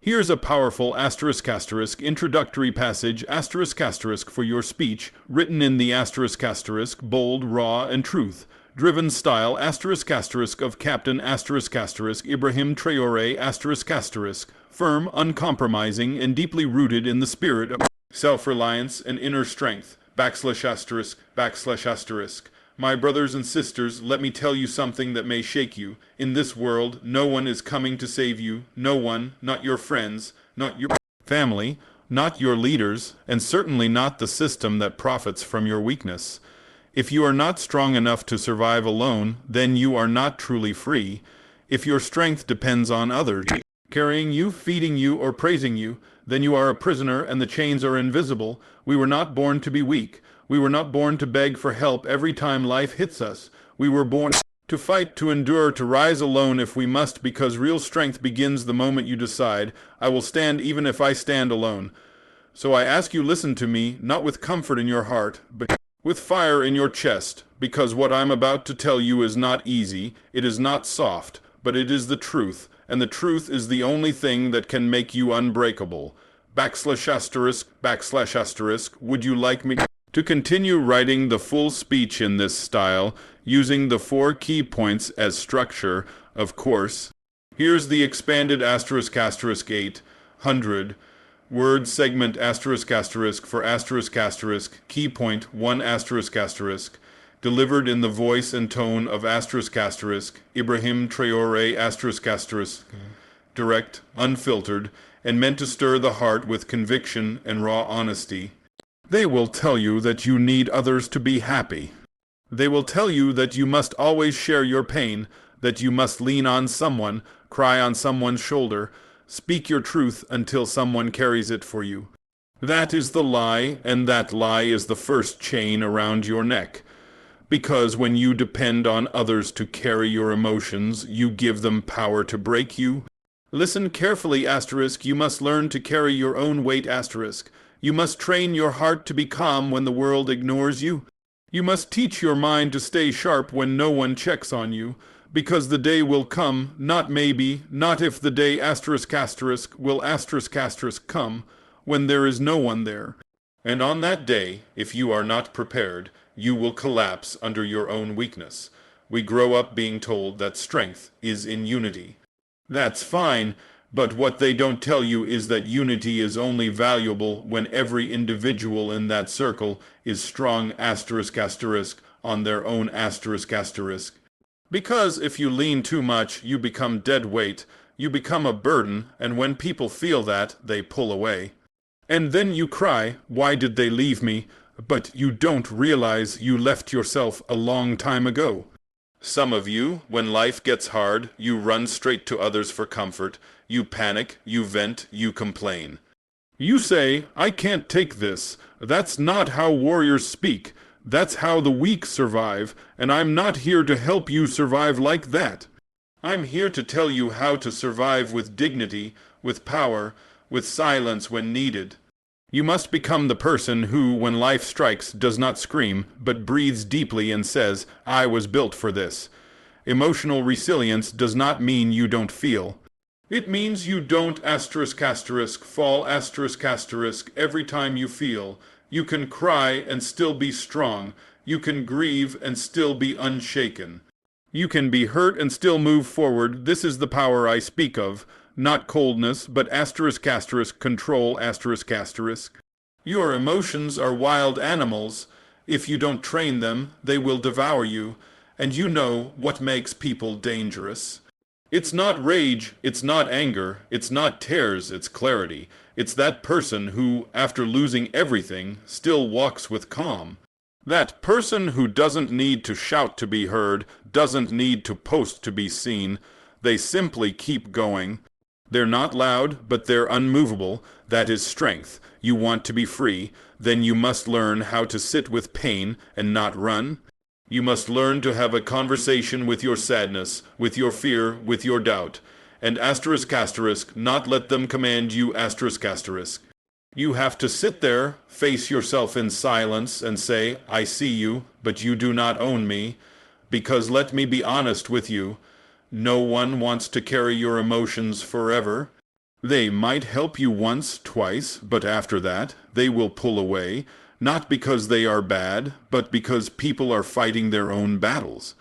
Here's a powerful introductory passage for your speech, written in the bold, raw, and truth-driven style of Captain Ibrahim Traoré firm, uncompromising, and deeply rooted in the spirit of self-reliance and inner strength, ****. My brothers and sisters, let me tell you something that may shake you. In this world, no one is coming to save you. No one, not your friends, not your family, not your leaders, and certainly not the system that profits from your weakness. If you are not strong enough to survive alone, then you are not truly free. If your strength depends on others carrying you, feeding you, or praising you, then you are a prisoner and the chains are invisible. We were not born to be weak. We were not born to beg for help every time life hits us. We were born to fight, to endure, to rise alone if we must, because real strength begins the moment you decide, I will stand even if I stand alone. So I ask you, listen to me, not with comfort in your heart, but with fire in your chest, because what I'm about to tell you is not easy, it is not soft, but it is the truth, and the truth is the only thing that can make you unbreakable. ****, would you like me to continue writing the full speech in this style, using the 4 key points as structure, of course? Here's the expanded *800 word segment for key point 1 delivered in the voice and tone of Ibrahim Traoré direct, unfiltered, and meant to stir the heart with conviction and raw honesty. They will tell you that you need others to be happy. They will tell you that you must always share your pain, that you must lean on someone, cry on someone's shoulder, speak your truth until someone carries it for you. That is the lie, and that lie is the first chain around your neck. Because when you depend on others to carry your emotions, you give them power to break you. Listen carefully, you must learn to carry your own weight, You must train your heart to be calm when the world ignores you. You must teach your mind to stay sharp when no one checks on you, because the day will come, not maybe, not if the day will come, when there is no one there. And on that day, if you are not prepared, you will collapse under your own weakness. We grow up being told that strength is in unity. That's fine. But what they don't tell you is that unity is only valuable when every individual in that circle is strong on their own ****. Because if you lean too much, you become dead weight, you become a burden, and when people feel that, they pull away. And then you cry, why did they leave me? But you don't realize you left yourself a long time ago. Some of you, when life gets hard, you run straight to others for comfort. You panic, you vent, you complain. You say, I can't take this. That's not how warriors speak. That's how the weak survive, and I'm not here to help you survive like that. I'm here to tell you how to survive with dignity, with power, with silence when needed. You must become the person who, when life strikes, does not scream, but breathes deeply and says, I was built for this. Emotional resilience does not mean you don't feel. It means you don't fall every time you feel. You can cry and still be strong. You can grieve and still be unshaken. You can be hurt and still move forward. This is the power I speak of. Not coldness, but control. Your emotions are wild animals. If you don't train them, they will devour you. And you know what makes people dangerous. It's not rage, it's not anger, it's not tears, it's clarity. It's that person who, after losing everything, still walks with calm. That person who doesn't need to shout to be heard, doesn't need to post to be seen. They simply keep going. They're not loud, but they're unmovable. That is strength. You want to be free, then you must learn how to sit with pain and not run. You must learn to have a conversation with your sadness, with your fear, with your doubt. And not let them command you You have to sit there, face yourself in silence, and say, I see you, but you do not own me. Because let me be honest with you, no one wants to carry your emotions forever. They might help you once, twice, but after that, they will pull away, not because they are bad, but because people are fighting their own battles.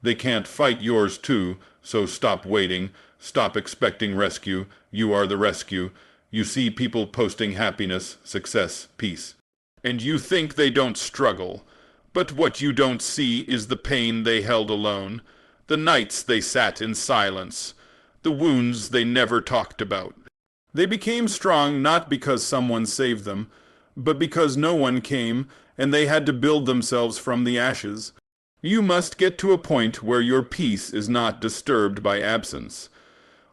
They can't fight yours too, so stop waiting, stop expecting rescue. You are the rescue. You see people posting happiness, success, peace. And you think they don't struggle. But what you don't see is the pain they held alone, the nights they sat in silence, the wounds they never talked about. They became strong not because someone saved them, but because no one came, and they had to build themselves from the ashes. You must get to a point where your peace is not disturbed by absence,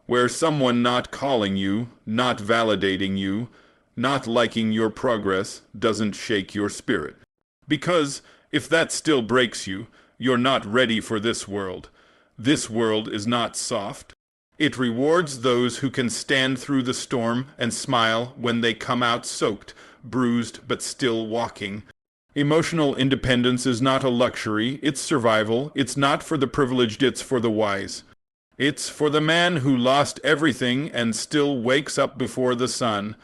where someone not calling you, not validating you, not liking your progress doesn't shake your spirit. Because if that still breaks you, you're not ready for this world. This world is not soft. It rewards those who can stand through the storm and smile when they come out soaked, bruised, but still walking. Emotional independence is not a luxury, it's survival. It's not for the privileged, it's for the wise. It's for the man who lost everything and still wakes up before the sun.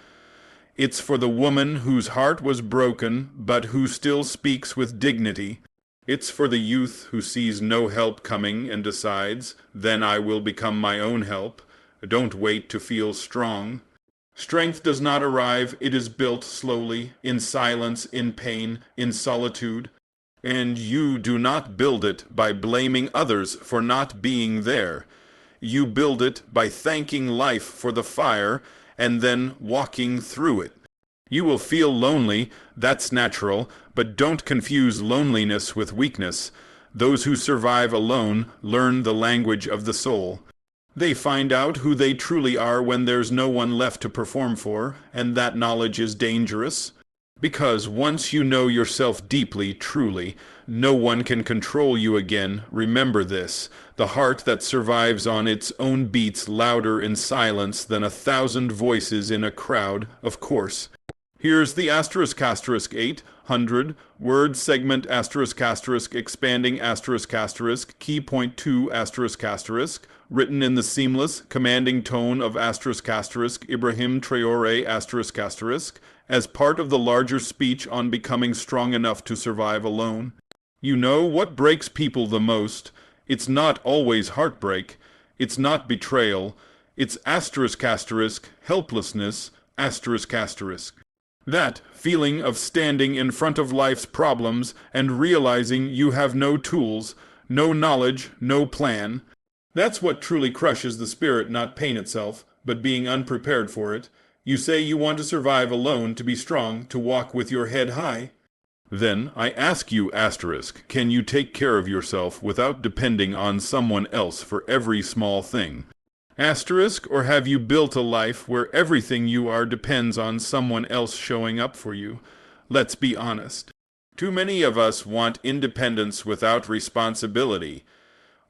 It's for the woman whose heart was broken, but who still speaks with dignity. It's for the youth who sees no help coming and decides, then I will become my own help. Don't wait to feel strong. Strength does not arrive, it is built slowly, in silence, in pain, in solitude. And you do not build it by blaming others for not being there. You build it by thanking life for the fire and then walking through it. You will feel lonely, that's natural, but don't confuse loneliness with weakness. Those who survive alone learn the language of the soul. They find out who they truly are when there's no one left to perform for, and that knowledge is dangerous. Because once you know yourself deeply, truly, no one can control you again. Remember this. The heart that survives on its own beats louder in silence than 1,000 voices in a crowd, of course. Here's the asterisk 800 word segment expanding key point 2 written in the seamless, commanding tone of Ibrahim Traoré as part of the larger speech on becoming strong enough to survive alone. You know what breaks people the most? It's not always heartbreak. It's not betrayal. It's helplessness, That feeling of standing in front of life's problems and realizing you have no tools, no knowledge, no plan. That's what truly crushes the spirit, not pain itself, but being unprepared for it. You say you want to survive alone, to be strong, to walk with your head high. Then I ask you, can you take care of yourself without depending on someone else for every small thing? Or have you built a life where everything you are depends on someone else showing up for you? Let's be honest. Too many of us want independence without responsibility.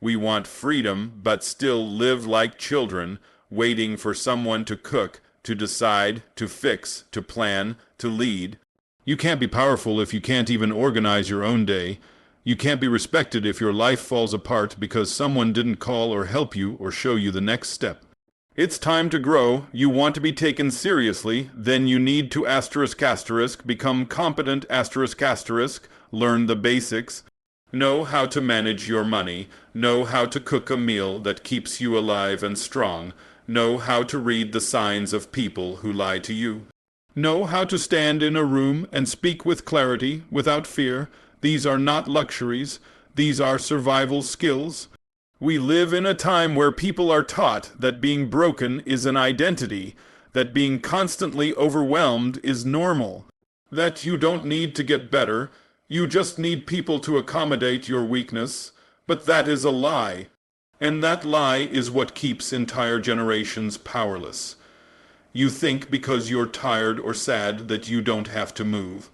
We want freedom, but still live like children, waiting for someone to cook, to decide, to fix, to plan, to lead. You can't be powerful if you can't even organize your own day. You can't be respected if your life falls apart because someone didn't call or help you or show you the next step. It's time to grow. You want to be taken seriously, then you need to become competent learn the basics. Know how to manage your money. Know how to cook a meal that keeps you alive and strong. Know how to read the signs of people who lie to you. Know how to stand in a room and speak with clarity, without fear. These are not luxuries. These are survival skills. We live in a time where people are taught that being broken is an identity, that being constantly overwhelmed is normal, that you don't need to get better, you just need people to accommodate your weakness. But that is a lie. And that lie is what keeps entire generations powerless. You think because you're tired or sad that you don't have to move.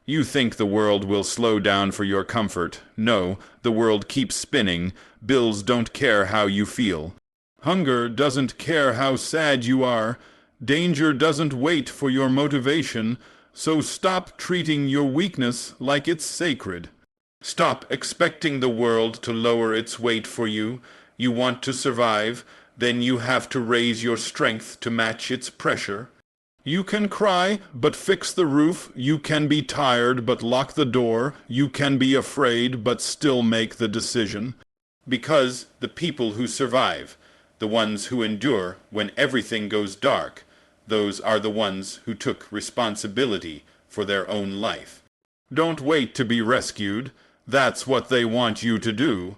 You think the world will slow down for your comfort. No, the world keeps spinning. Bills don't care how you feel. Hunger doesn't care how sad you are. Danger doesn't wait for your motivation. So stop treating your weakness like it's sacred. Stop expecting the world to lower its weight for you. You want to survive. then you have to raise your strength to match its pressure. You can cry, but fix the roof. You can be tired, but lock the door. You can be afraid, but still make the decision. Because the people who survive, the ones who endure when everything goes dark, those are the ones who took responsibility for their own life. Don't wait to be rescued. That's what they want you to do.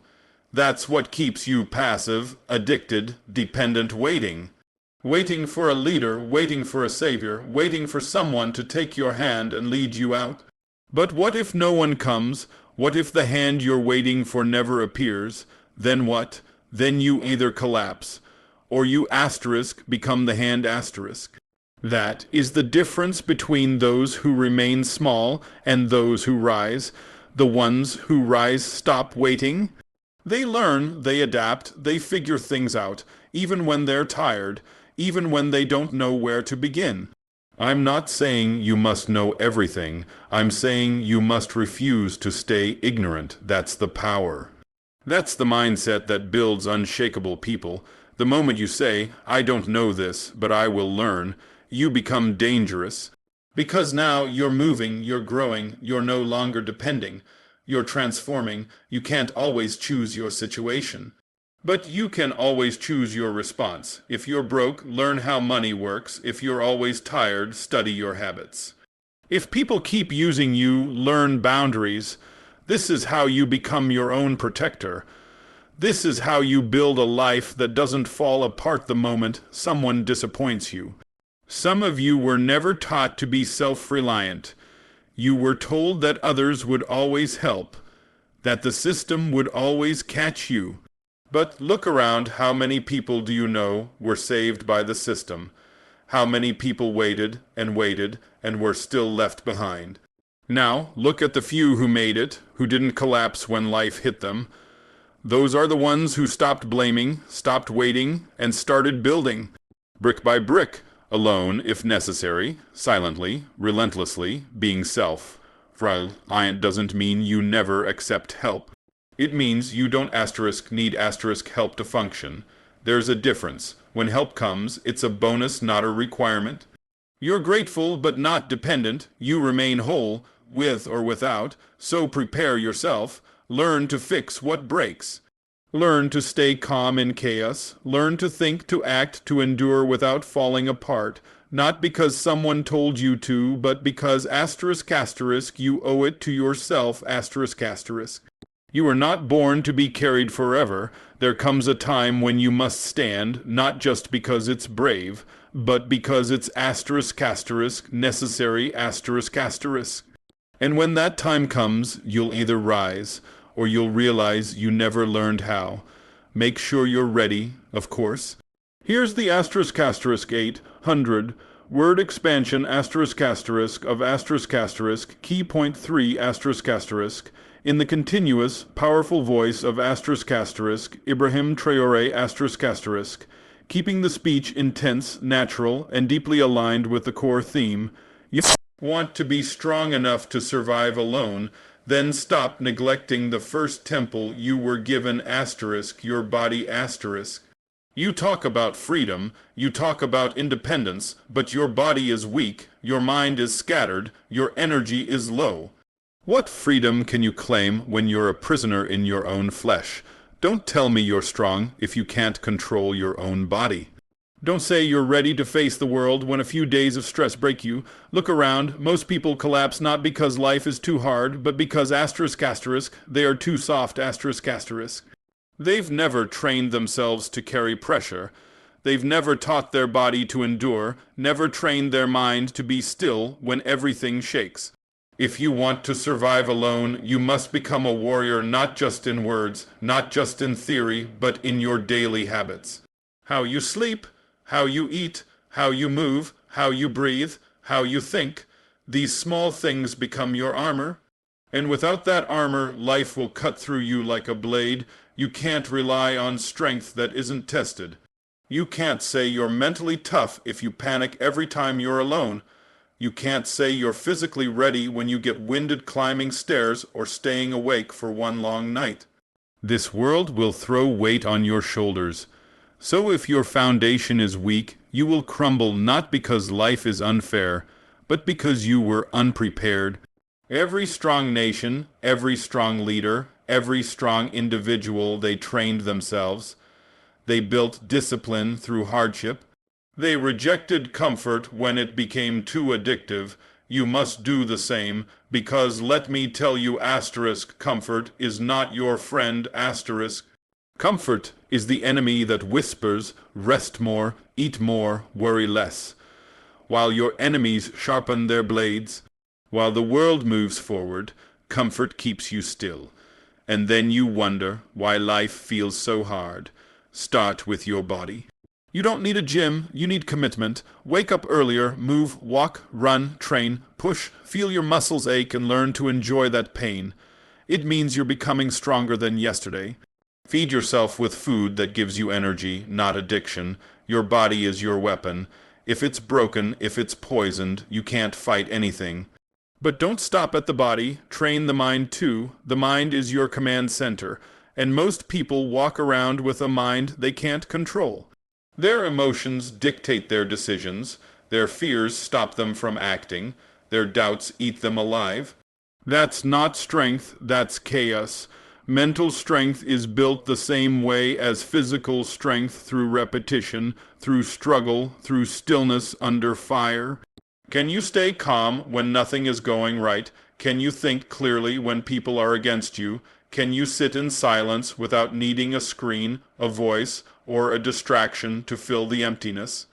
That's what keeps you passive, addicted, dependent, waiting. Waiting for a leader, waiting for a savior, waiting for someone to take your hand and lead you out. But what if no one comes? What if the hand you're waiting for never appears? Then what? Then you either collapse, or you become the hand asterisk. That is the difference between those who remain small and those who rise. The ones who rise stop waiting. They learn, they adapt, they figure things out, even when they're tired, even when they don't know where to begin. I'm not saying you must know everything. I'm saying you must refuse to stay ignorant. That's the power. That's the mindset that builds unshakable people. The moment you say, I don't know this, but I will learn, you become dangerous. Because now you're moving, you're growing, you're no longer depending. You're transforming. You can't always choose your situation. But you can always choose your response. If you're broke, learn how money works. If you're always tired, study your habits. If people keep using you, learn boundaries. This is how you become your own protector. This is how you build a life that doesn't fall apart the moment someone disappoints you. Some of you were never taught to be self-reliant. You were told that others would always help, that the system would always catch you. But look around, how many people do you know were saved by the system? How many people waited and were still left behind? Now, look at the few who made it, who didn't collapse when life hit them. Those are the ones who stopped blaming, stopped waiting, and started building. Brick by brick, alone if necessary, silently, relentlessly, being self-reliant doesn't mean you never accept help. It means you don't need help to function. There's a difference. When help comes, it's a bonus, not a requirement. You're grateful but not dependent. You remain whole, with or without, so prepare yourself. Learn to fix what breaks. Learn to stay calm in chaos. Learn to think, to act, to endure without falling apart. Not because someone told you to, but because you owe it to yourself. You were not born to be carried forever. There comes a time when you must stand, not just because it's brave, but because it's necessary. And when that time comes, you'll either rise, or you'll realize you never learned how. Make sure you're ready, of course. Here's the *800 word expansion of key point 3 in the continuous, powerful voice of Ibrahim Traoré keeping the speech intense, natural, and deeply aligned with the core theme. You want to be strong enough to survive alone, then stop neglecting the first temple you were given your body . You talk about freedom, you talk about independence, but your body is weak, your mind is scattered, your energy is low. What freedom can you claim when you're a prisoner in your own flesh? Don't tell me you're strong if you can't control your own body. Don't say you're ready to face the world when a few days of stress break you. Look around. Most people collapse not because life is too hard, but because they are too soft . They've never trained themselves to carry pressure. They've never taught their body to endure, never trained their mind to be still when everything shakes. If you want to survive alone, you must become a warrior not just in words, not just in theory, but in your daily habits. How you sleep, how you eat, how you move, how you breathe, how you think. These small things become your armor. And without that armor, life will cut through you like a blade. You can't rely on strength that isn't tested. You can't say you're mentally tough if you panic every time you're alone. You can't say you're physically ready when you get winded climbing stairs or staying awake for one long night. This world will throw weight on your shoulders. So if your foundation is weak, you will crumble not because life is unfair, but because you were unprepared. Every strong nation, every strong leader, every strong individual, they trained themselves. They built discipline through hardship. They rejected comfort when it became too addictive. You must do the same, because let me tell you, comfort is not your friend, Comfort is the enemy that whispers, rest more, eat more, worry less. While your enemies sharpen their blades, while the world moves forward, comfort keeps you still. And then you wonder why life feels so hard. Start with your body. You don't need a gym, you need commitment. Wake up earlier, move, walk, run, train, push, feel your muscles ache and learn to enjoy that pain. It means you're becoming stronger than yesterday. Feed yourself with food that gives you energy, not addiction. Your body is your weapon. If it's broken, if it's poisoned, you can't fight anything. But don't stop at the body, train the mind too. The mind is your command center, and most people walk around with a mind they can't control. Their emotions dictate their decisions, their fears stop them from acting, their doubts eat them alive. That's not strength, that's chaos. Mental strength is built the same way as physical strength through repetition, through struggle, through stillness under fire. Can you stay calm when nothing is going right? Can you think clearly when people are against you? Can you sit in silence without needing a screen, a voice, or a distraction to fill the emptiness?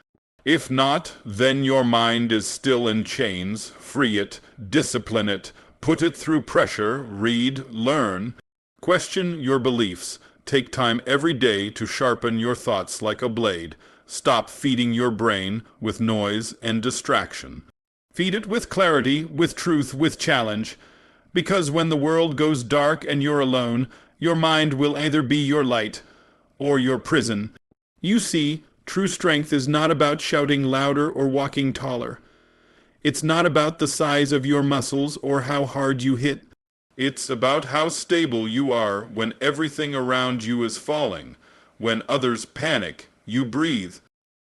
If not, then your mind is still in chains. Free it, discipline it, put it through pressure, read, learn. Question your beliefs. Take time every day to sharpen your thoughts like a blade. Stop feeding your brain with noise and distraction. Feed it with clarity, with truth, with challenge. Because when the world goes dark and you're alone, your mind will either be your light or your prison. You see, true strength is not about shouting louder or walking taller. It's not about the size of your muscles or how hard you hit. It's about how stable you are when everything around you is falling. When others panic, you breathe.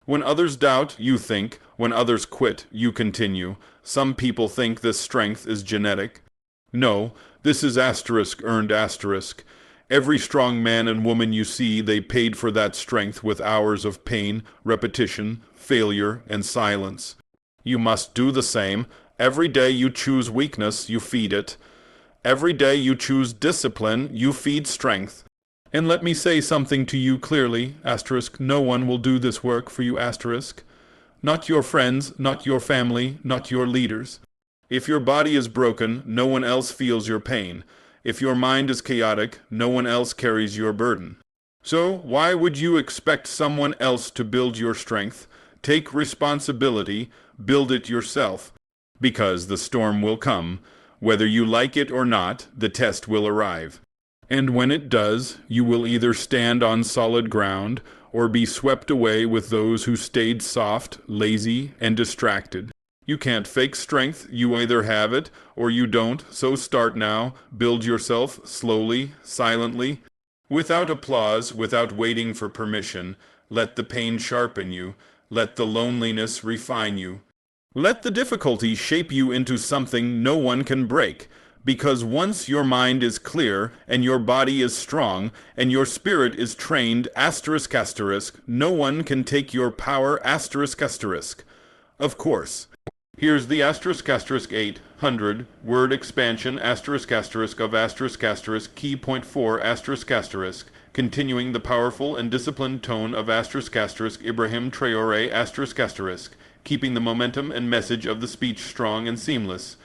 When others doubt, you think. When others quit, you continue. Some people think this strength is genetic. No, this is earned. Every strong man and woman you see, they paid for that strength with hours of pain, repetition, failure, and silence. You must do the same. Every day you choose weakness, you feed it. Every day you choose discipline, you feed strength. And let me say something to you clearly, no one will do this work for you, Not your friends, not your family, not your leaders. If your body is broken, no one else feels your pain. If your mind is chaotic, no one else carries your burden. So why would you expect someone else to build your strength? Take responsibility, build it yourself. Because the storm will come. Whether you like it or not, the test will arrive. And when it does, you will either stand on solid ground or be swept away with those who stayed soft, lazy, and distracted. You can't fake strength. You either have it or you don't. So start now. Build yourself slowly, silently, without applause, without waiting for permission. Let the pain sharpen you. Let the loneliness refine you. Let the difficulty shape you into something no one can break. Because once your mind is clear, and your body is strong, and your spirit is trained, no one can take your power, Of course. Here's the *800 word expansion of key point 4 continuing the powerful and disciplined tone of Ibrahim Traoré keeping the momentum and message of the speech strong and seamless.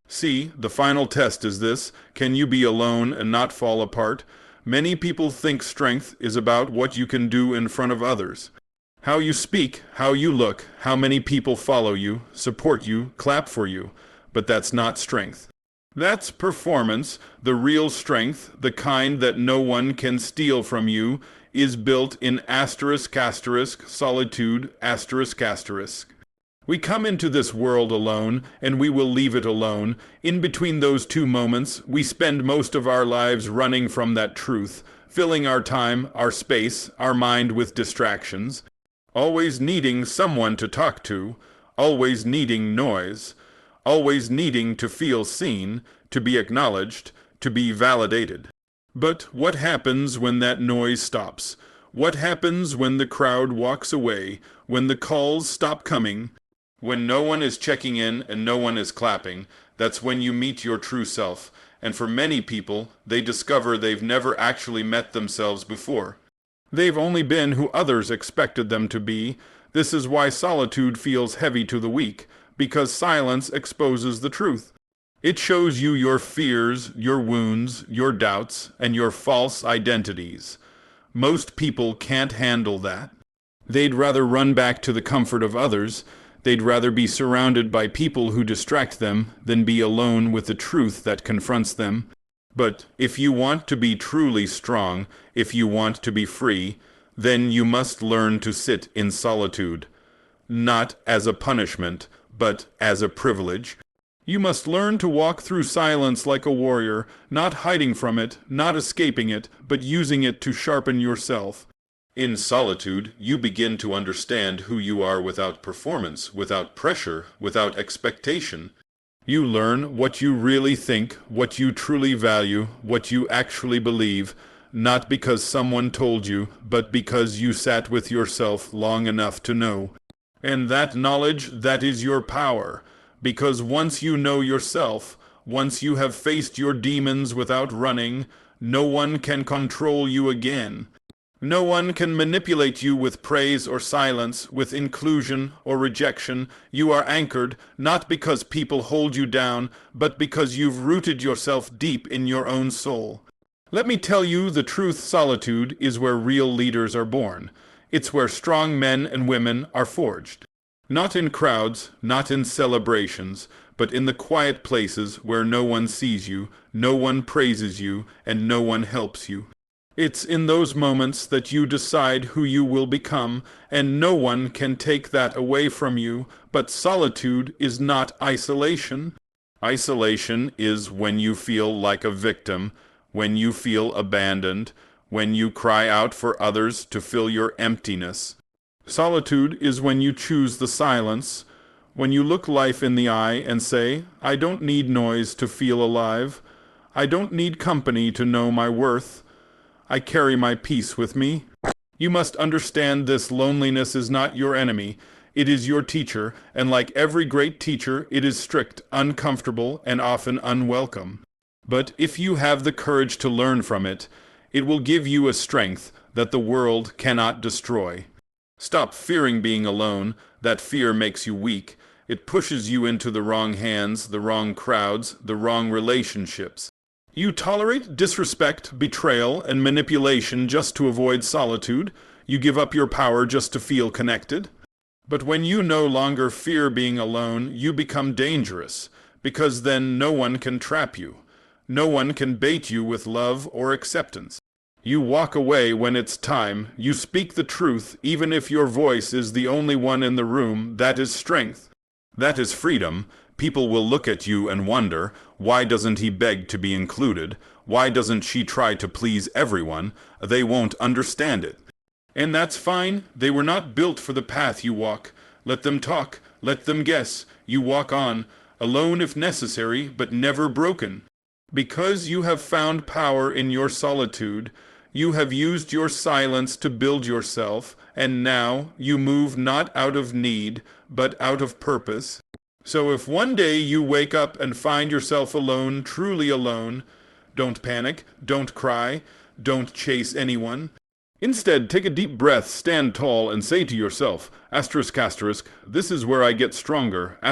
See, the final test is this. Can you be alone and not fall apart? Many people think strength is about what you can do in front of others. How you speak, how you look, how many people follow you, support you, clap for you. But that's not strength. That's performance. The real strength, the kind that no one can steal from you, is built in solitude, We come into this world alone, and we will leave it alone. In between those two moments, we spend most of our lives running from that truth, filling our time, our space, our mind with distractions, always needing someone to talk to, always needing noise, always needing to feel seen, to be acknowledged, to be validated. But what happens when that noise stops? What happens when the crowd walks away, when the calls stop coming, when no one is checking in and no one is clapping? That's when you meet your true self. And for many people, they discover they've never actually met themselves before. They've only been who others expected them to be. This is why solitude feels heavy to the weak, because silence exposes the truth. It shows you your fears, your wounds, your doubts, and your false identities. Most people can't handle that. They'd rather run back to the comfort of others. They'd rather be surrounded by people who distract them than be alone with the truth that confronts them. But if you want to be truly strong, if you want to be free, then you must learn to sit in solitude, not as a punishment, but as a privilege. You must learn to walk through silence like a warrior, not hiding from it, not escaping it, but using it to sharpen yourself. In solitude, you begin to understand who you are without performance, without pressure, without expectation. You learn what you really think, what you truly value, what you actually believe, not because someone told you, but because you sat with yourself long enough to know. And that knowledge, that is your power, because once you know yourself, once you have faced your demons without running, no one can control you again. No one can manipulate you with praise or silence, with inclusion or rejection. You are anchored, not because people hold you down, but because you've rooted yourself deep in your own soul. Let me tell you the truth. Solitude is where real leaders are born. It's where strong men and women are forged. Not in crowds, not in celebrations, but in the quiet places where no one sees you, no one praises you, and no one helps you. It's in those moments that you decide who you will become, and no one can take that away from you. But solitude is not isolation. Isolation is when you feel like a victim, when you feel abandoned, when you cry out for others to fill your emptiness. Solitude is when you choose the silence, when you look life in the eye and say, I don't need noise to feel alive. I don't need company to know my worth. I carry my peace with me. You must understand this: loneliness is not your enemy. It is your teacher, and like every great teacher, it is strict, uncomfortable, and often unwelcome. But if you have the courage to learn from it, it will give you a strength that the world cannot destroy. Stop fearing being alone. That fear makes you weak. It pushes you into the wrong hands, the wrong crowds, the wrong relationships. You tolerate disrespect, betrayal, and manipulation just to avoid solitude. You give up your power just to feel connected. But when you no longer fear being alone, you become dangerous, because then no one can trap you. No one can bait you with love or acceptance. You walk away when it's time. You speak the truth, even if your voice is the only one in the room. That is strength. That is freedom. People will look at you and wonder, why doesn't he beg to be included? Why doesn't she try to please everyone? They won't understand it. And that's fine. They were not built for the path you walk. Let them talk. Let them guess. You walk on, alone if necessary, but never broken. Because you have found power in your solitude, you have used your silence to build yourself, and now you move not out of need, but out of purpose. So if one day you wake up and find yourself alone, truly alone, don't panic, don't cry, don't chase anyone. Instead, take a deep breath, stand tall, and say to yourself, ***, this is where I get stronger, ***.